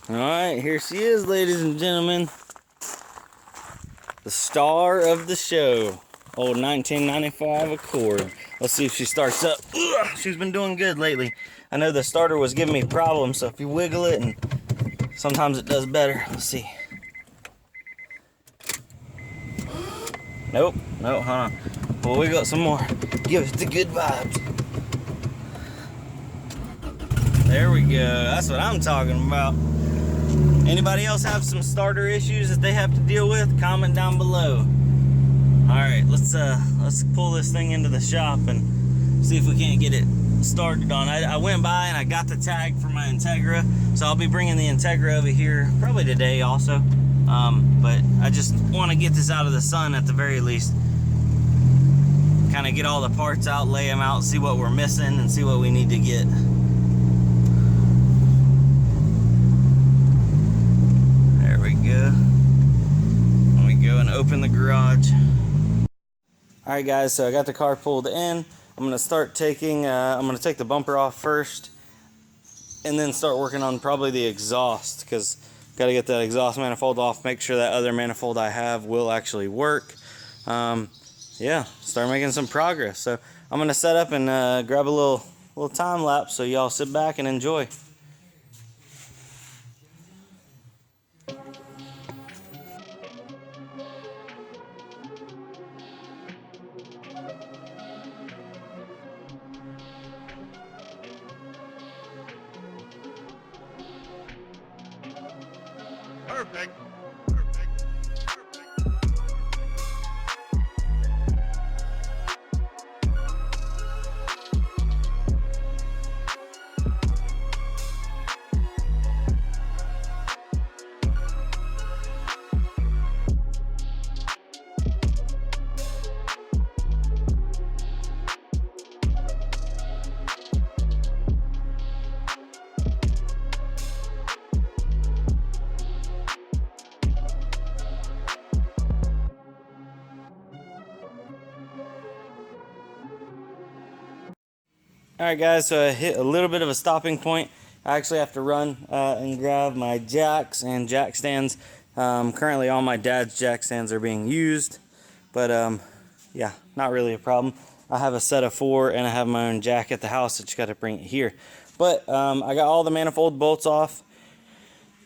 Alright, here she is, ladies and gentlemen. The star of the show. Old 1995 Accord. Let's see if she starts up. Ugh, she's been doing good lately. I know the starter was giving me problems, so if you wiggle it, and sometimes it does better. Let's see. Nope, hold on. We'll wiggle it some more. Give it the good vibes. There we go. That's what I'm talking about. Anybody else have some starter issues that they have to deal with? Comment down below. Alright, let's pull this thing into the shop and see if we can't get it started on. I went by and I got the tag for my Integra, so I'll be bringing the Integra over here probably today also. But I just want to get this out of the sun at the very least. Kind of get all the parts out, lay them out, see what we're missing, and see what we need to get. Let me go and open the garage. Alright guys, so I got the car pulled in. I'm going to start taking, I'm going to take the bumper off first and then start working on probably the exhaust, because got to get that exhaust manifold off, make sure that other manifold I have will actually work. Yeah, start making some progress. So I'm going to set up and grab a little time lapse so y'all sit back and enjoy. Perfect. Alright guys, so I hit a little bit of a stopping point. I actually have to run and grab my jacks and jack stands. Currently all my dad's jack stands are being used, but yeah, not really a problem. I have a set of 4 and I have my own jack at the house. I just got to bring it here. But I got all the manifold bolts off.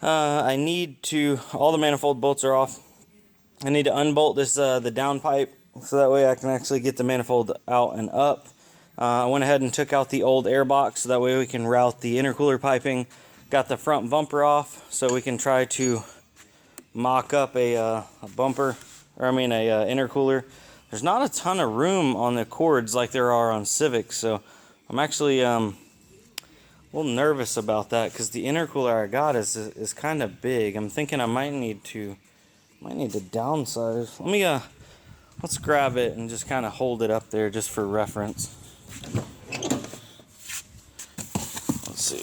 All the manifold bolts are off. I need to unbolt this the down pipe so that way I can actually get the manifold out and up. I went ahead and took out the old air box so that way we can route the intercooler piping. Got the front bumper off so we can try to mock up a intercooler. There's not a ton of room on the cords like there are on Civics, so I'm actually a little nervous about that because the intercooler I got is kind of big. I'm thinking I might need to downsize. Let's grab it and just kind of hold it up there just for reference. Let's see.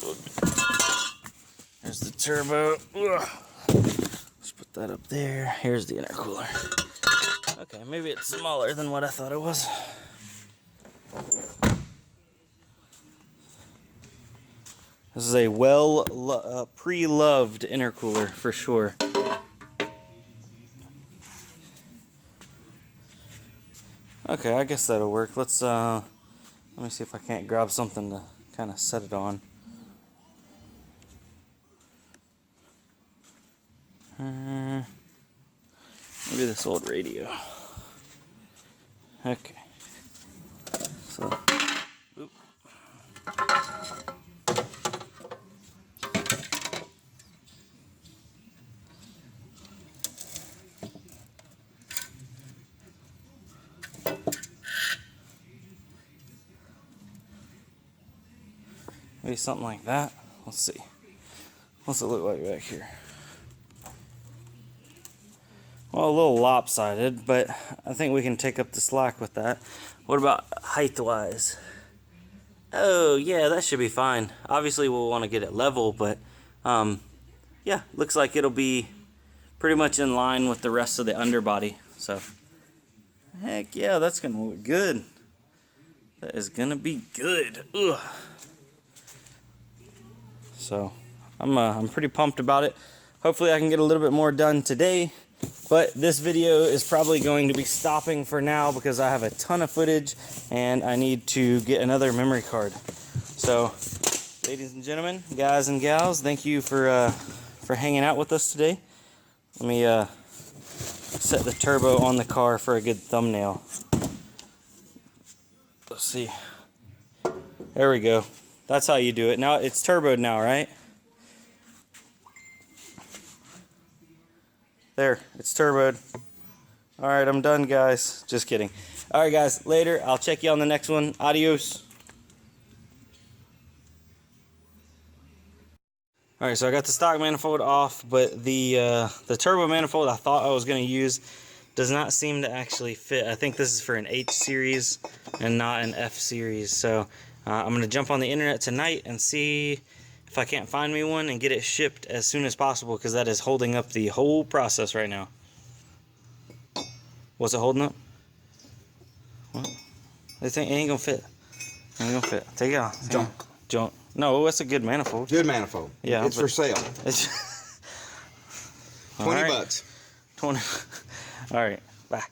There's the turbo. Ugh. Let's put that up there. Here's the intercooler. Okay, maybe it's smaller than what I thought it was. This is a pre-loved intercooler for sure. Okay, I guess that'll work. Let me see if I can't grab something to kind of set it on. Maybe this old radio. Okay. So, oop. Maybe something like that. Let's see. What's it look like back here? Well, a little lopsided, but I think we can take up the slack with that. What about height-wise? Oh, yeah, that should be fine. Obviously, we'll want to get it level, but yeah, looks like it'll be pretty much in line with the rest of the underbody. So, heck yeah, that's going to look good. That is going to be good. Ugh. So I'm pretty pumped about it. Hopefully I can get a little bit more done today. But this video is probably going to be stopping for now because I have a ton of footage and I need to get another memory card. So, ladies and gentlemen, guys and gals, thank you for hanging out with us today. Let me set the turbo on the car for a good thumbnail. Let's see. There we go. That's how you do it. Now it's turboed now, right? There, it's turboed. Alright, I'm done, guys. Just kidding. Alright, guys, later. I'll check you on the next one. Adios. Alright, so I got the stock manifold off, but the turbo manifold I thought I was going to use does not seem to actually fit. I think this is for an H series and not an F series. So I'm going to jump on the internet tonight and see if I can't find me one and get it shipped as soon as possible, because that is holding up the whole process right now. What's it holding up? What? This thing ain't gonna fit. Ain't gonna fit. Take it off. Junk. No, that's a good manifold. Good manifold. Yeah. It's for sale. It's 20 bucks. 20. All right. Bye.